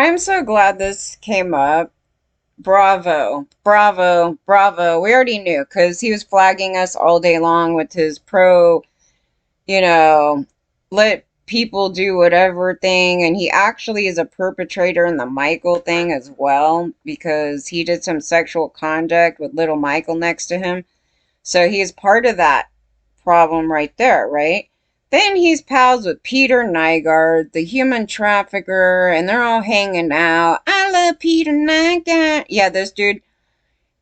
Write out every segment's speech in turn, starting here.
I'm so glad this came up. Bravo, bravo, bravo. We already knew because he was flagging us all day long with his you know, let people do whatever thing. And he actually is a perpetrator in the Michael thing as well because he did some sexual conduct with little Michael next to him. So he is part of that problem right there, right? Then he's pals with Peter Nygaard, the human trafficker, and they're all hanging out. I love Peter Nygaard. Yeah, this dude.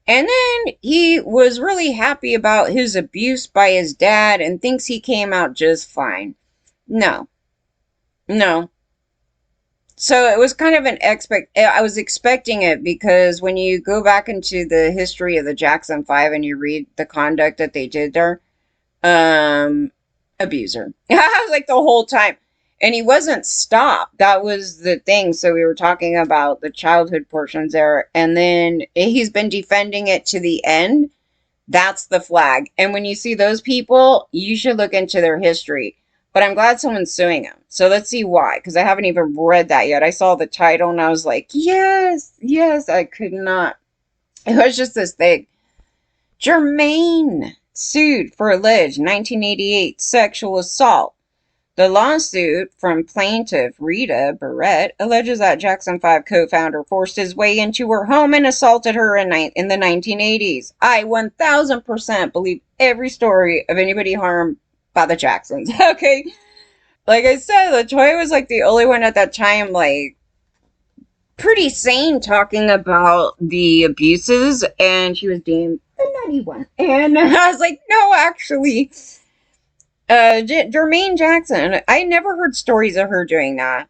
And then he was really happy about his abuse by his dad and thinks he came out just fine. No, no. So it was kind of I was expecting it because when you go back into the history of the Jackson 5 and you read the conduct that they did there, um abuser. I was like the whole time. And he wasn't stopped. That was the thing. So we were talking about the childhood portions there. And then he's been defending it to the end. That's the flag. And when you see those people, you should look into their history. But I'm glad someone's suing him. So let's see why. Because I haven't even read that yet. I saw the title and I was like, yes, yes, I could not. It was just this thing. Jermaine sued for alleged 1988 sexual assault. The lawsuit from plaintiff Rita Barrett alleges that Jackson 5 co-founder forced his way into her home and assaulted her in the 1980s. I 1000% believe every story of anybody harmed by the Jacksons. Okay? Like I said, LaToya was like the only one at that time, like, pretty sane talking about the abuses, and she was deemed the nutty one. And I was like, no, actually, Jermaine Jackson, I never heard stories of her doing that.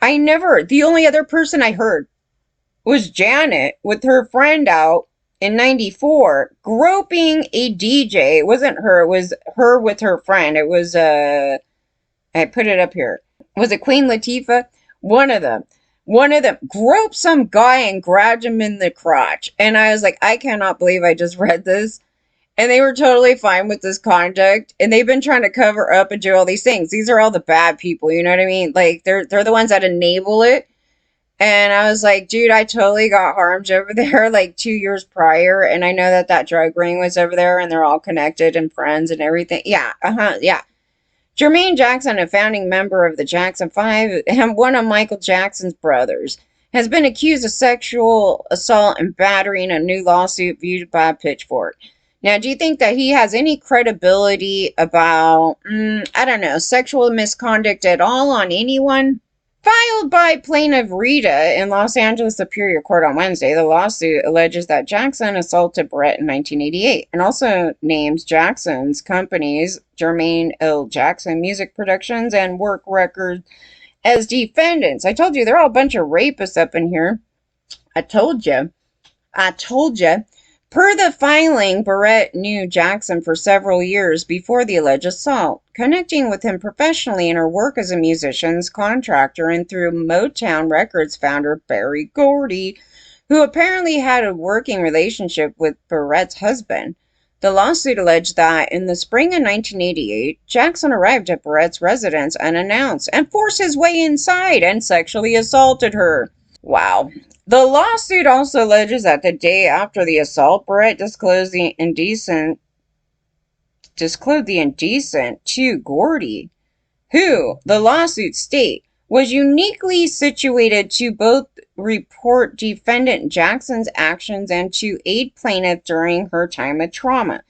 The only other person I heard was Janet with her friend out in 94 groping a DJ. It wasn't her, it was her with her friend. It was, I put it up here. Was it Queen Latifah? One of them. One of them groped some guy and grabbed him in the crotch. And I was like, I cannot believe I just read this. And they were totally fine with this conduct. And they've been trying to cover up and do all these things. These are all the bad people, you know what I mean? Like they're the ones that enable it. And I was like, dude, I totally got harmed over there like 2 years prior. And I know that that drug ring was over there and they're all connected and friends and everything. Yeah, yeah. Jermaine Jackson, a founding member of the Jackson 5 and one of Michael Jackson's brothers, has been accused of sexual assault and battery in a new lawsuit viewed by Pitchfork. Now, do you think that he has any credibility about, I don't know, sexual misconduct at all on anyone? Filed by plaintiff Rita in Los Angeles Superior Court on Wednesday, the lawsuit alleges that Jackson assaulted Brett in 1988 and also names Jackson's companies, Jermaine L. Jackson Music Productions and Work Records, as defendants. I told you, they're all a bunch of rapists up in here. I told you. I told you. Per the filing, Barrett knew Jackson for several years before the alleged assault, connecting with him professionally in her work as a musician's contractor and through Motown Records founder Berry Gordy, who apparently had a working relationship with Barrett's husband. The lawsuit alleged that in the spring of 1988, Jackson arrived at Barrett's residence unannounced and forced his way inside and sexually assaulted her. Wow. The lawsuit also alleges that the day after the assault, Barrett disclosed the indecent to Gordy, who, the lawsuit state, was uniquely situated to both report defendant Jackson's actions and to aid plaintiff during her time of trauma.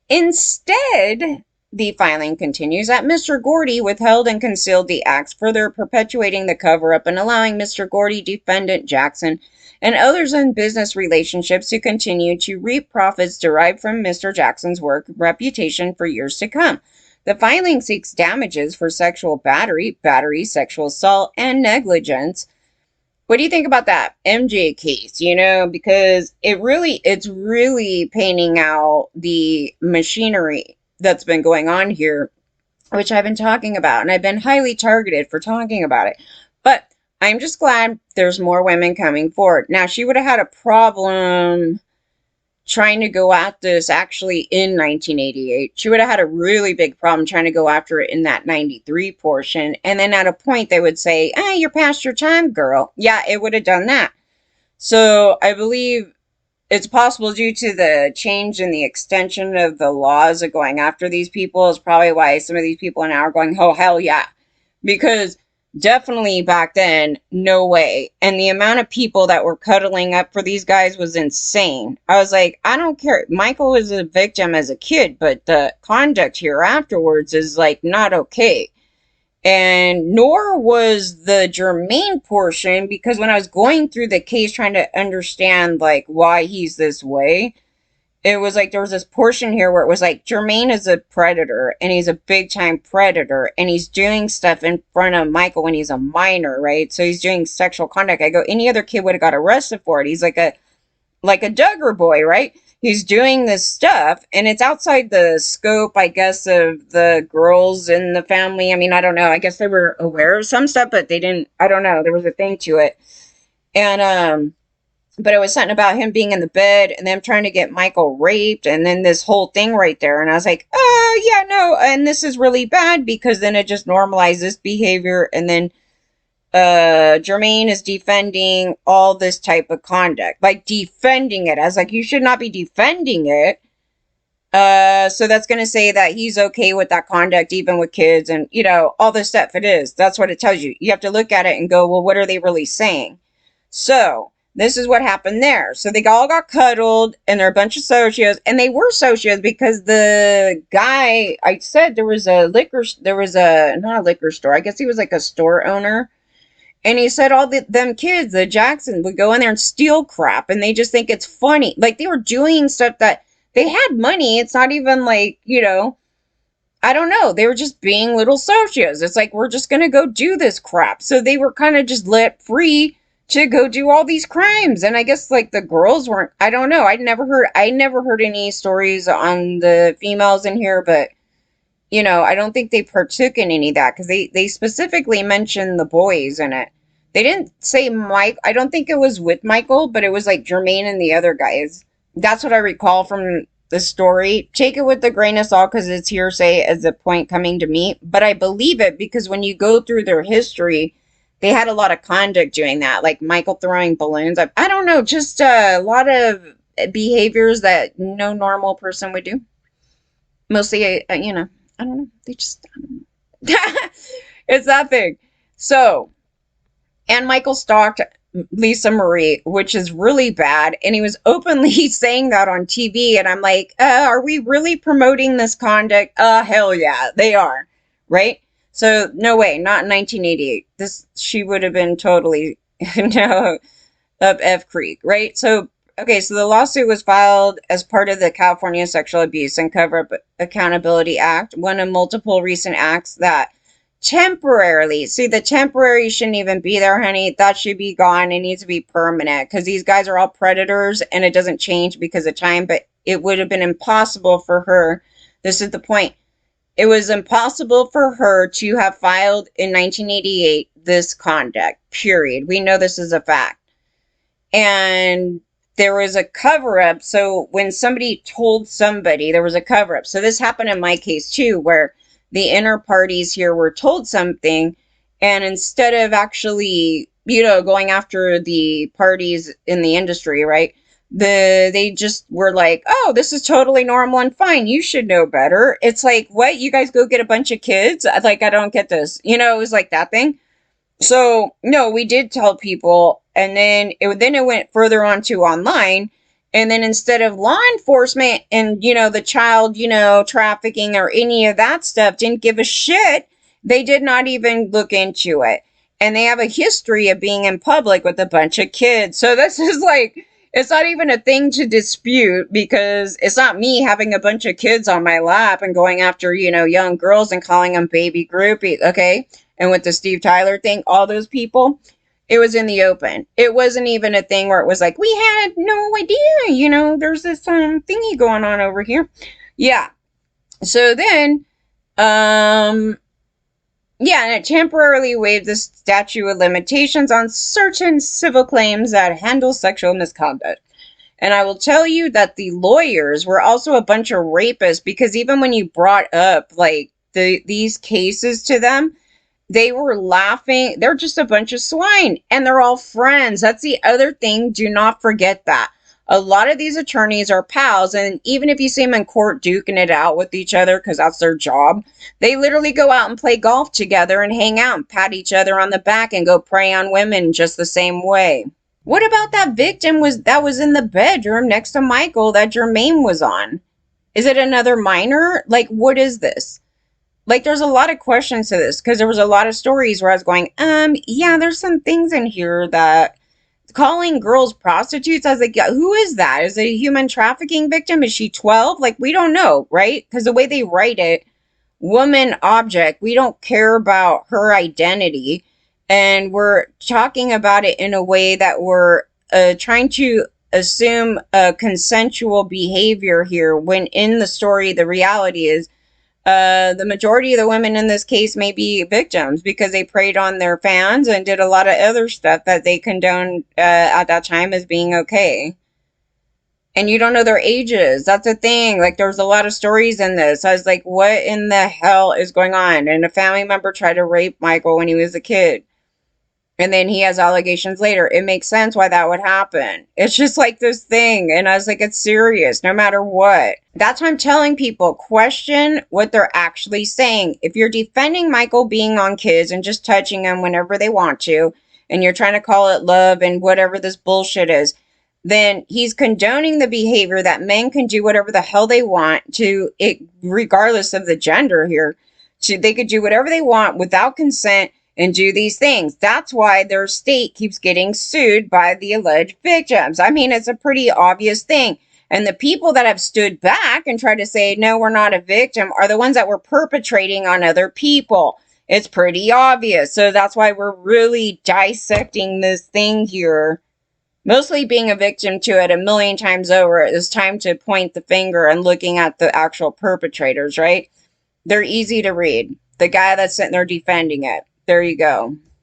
Instead, the filing continues that Mr. Gordy withheld and concealed the acts, further perpetuating the cover-up and allowing Mr. Gordy, defendant Jackson, and others in business relationships to continue to reap profits derived from Mr. Jackson's work reputation for years to come. The filing seeks damages for sexual battery, sexual assault, and negligence. What do you think about that MJ case? You know, because it's really painting out the machinery that's been going on here, which I've been talking about, and I've been highly targeted for talking about it. But I'm just glad there's more women coming forward. Now, she would have had a problem trying to go at this actually in 1988. She would have had a really big problem trying to go after it in that 93 portion. And then at a point, they would say, you're past your time, girl. Yeah, it would have done that. So I believe it's possible due to the change in the extension of the laws of going after these people is probably why some of these people now are going, oh, hell yeah. Because definitely back then, no way. And the amount of people that were cuddling up for these guys was insane. I was like, I don't care. Michael was a victim as a kid, but the conduct here afterwards is like not okay. And nor was the Jermaine portion, because when I was going through the case trying to understand like why he's this way, it was like there was this portion here where it was like Jermaine is a predator and he's a big time predator and he's doing stuff in front of Michael when he's a minor, right? So he's doing sexual conduct. I go, any other kid would have got arrested for it. He's like a Duggar boy, right? He's doing this stuff and it's outside the scope, I guess, of the girls in the family. I mean, I don't know. I guess they were aware of some stuff, but they didn't, I don't know. There was a thing to it. And, but it was something about him being in the bed and them trying to get Michael raped and then this whole thing right there. And I was like, yeah, no. And this is really bad because then it just normalizes this behavior. And then Jermaine is defending all this type of conduct, like defending it. I was like, you should not be defending it. So that's going to say that he's okay with that conduct, even with kids and, you know, all this stuff. It is. That's what it tells you. You have to look at it and go, well, what are they really saying? So this is what happened there. So they all got cuddled and they're a bunch of socios, and they were socios because the guy, I said there was not a liquor store. I guess he was like a store owner. And he said all them kids, the Jackson, would go in there and steal crap. And they just think it's funny. Like, they were doing stuff that they had money. It's not even like, you know, I don't know. They were just being little socios. It's like, we're just going to go do this crap. So they were kind of just let free to go do all these crimes. And I guess like the girls weren't, I don't know. I never heard any stories on the females in here, but you know, I don't think they partook in any of that because they specifically mentioned the boys in it. They didn't say Mike. I don't think it was with Michael, but it was like Jermaine and the other guys. That's what I recall from the story. Take it with a grain of salt because it's hearsay as a point coming to me. But I believe it because when you go through their history, they had a lot of conduct doing that. Like Michael throwing balloons. I don't know, just a lot of behaviors that no normal person would do. Mostly, you know. I don't know. They just, I don't know. It's that thing. So, and Michael stalked Lisa Marie, which is really bad. And he was openly saying that on TV. And I'm like, are we really promoting this conduct? Hell yeah, they are. Right? So, no way, not in 1988. She would have been totally, no, up F Creek. Right? So, okay, so the lawsuit was filed as part of the California Sexual Abuse and Cover-up Accountability Act, one of multiple recent acts that temporarily, see, the temporary shouldn't even be there, honey. That should be gone. It needs to be permanent because these guys are all predators and it doesn't change because of time, but it would have been impossible for her. This is the point. It was impossible for her to have filed in 1988 this conduct, period. We know this is a fact. And there was a cover-up. So when somebody told somebody, there was a cover-up. So this happened in my case too, where the inner parties here were told something, and instead of actually, you know, going after the parties in the industry, right? They just were like, oh, this is totally normal and fine. You should know better. It's like, what? You guys go get a bunch of kids? Like, I don't get this. You know, it was like that thing. So, no, we did tell people, and then it went further on to online, and then instead of law enforcement and, you know, the child, you know, trafficking or any of that stuff didn't give a shit, they did not even look into it. And they have a history of being in public with a bunch of kids. So this is like, it's not even a thing to dispute because it's not me having a bunch of kids on my lap and going after, you know, young girls and calling them baby groupies, okay? And with the Steve Tyler thing, all those people, it was in the open. It wasn't even a thing where it was like, we had no idea, you know, there's this thingy going on over here. Yeah. So then, yeah, and it temporarily waived the statute of limitations on certain civil claims that handle sexual misconduct. And I will tell you that the lawyers were also a bunch of rapists, because even when you brought up like these cases to them, they were laughing. They're just a bunch of swine, and they're all friends. That's the other thing. Do not forget that. A lot of these attorneys are pals, and even if you see them in court duking it out with each other because that's their job, they literally go out and play golf together and hang out and pat each other on the back and go prey on women just the same way. What about that victim that was in the bedroom next to Michael that Jermaine was on? Is it another minor? Like, what is this? Like, there's a lot of questions to this, because there was a lot of stories where I was going, yeah, there's some things in here that calling girls prostitutes. I was like, yeah, who is that? Is it a human trafficking victim? Is she 12? Like, we don't know, right? Because the way they write it, woman object, we don't care about her identity. And we're talking about it in a way that we're trying to assume a consensual behavior here, when in the story, the reality is the majority of the women in this case may be victims because they preyed on their fans and did a lot of other stuff that they condoned at that time as being okay. And you don't know their ages. That's a thing. Like, there was a lot of stories in this. I was like, what in the hell is going on? And a family member tried to rape Michael when he was a kid. And then he has allegations later. It makes sense why that would happen. It's just like this thing. And I was like, it's serious, no matter what. That's why I'm telling people, question what they're actually saying. If you're defending Michael being on kids and just touching them whenever they want to, and you're trying to call it love and whatever this bullshit is, then he's condoning the behavior that men can do whatever the hell they want to it, regardless of the gender here. So they could do whatever they want without consent and do these things. That's why their state keeps getting sued by the alleged victims. I mean, it's a pretty obvious thing. And the people that have stood back and tried to say, no, we're not a victim, are the ones that were perpetrating on other people. It's pretty obvious. So that's why we're really dissecting this thing here. Mostly being a victim to it a million times over. It's time to point the finger and looking at the actual perpetrators, right? They're easy to read. The guy that's sitting there defending it. There you go.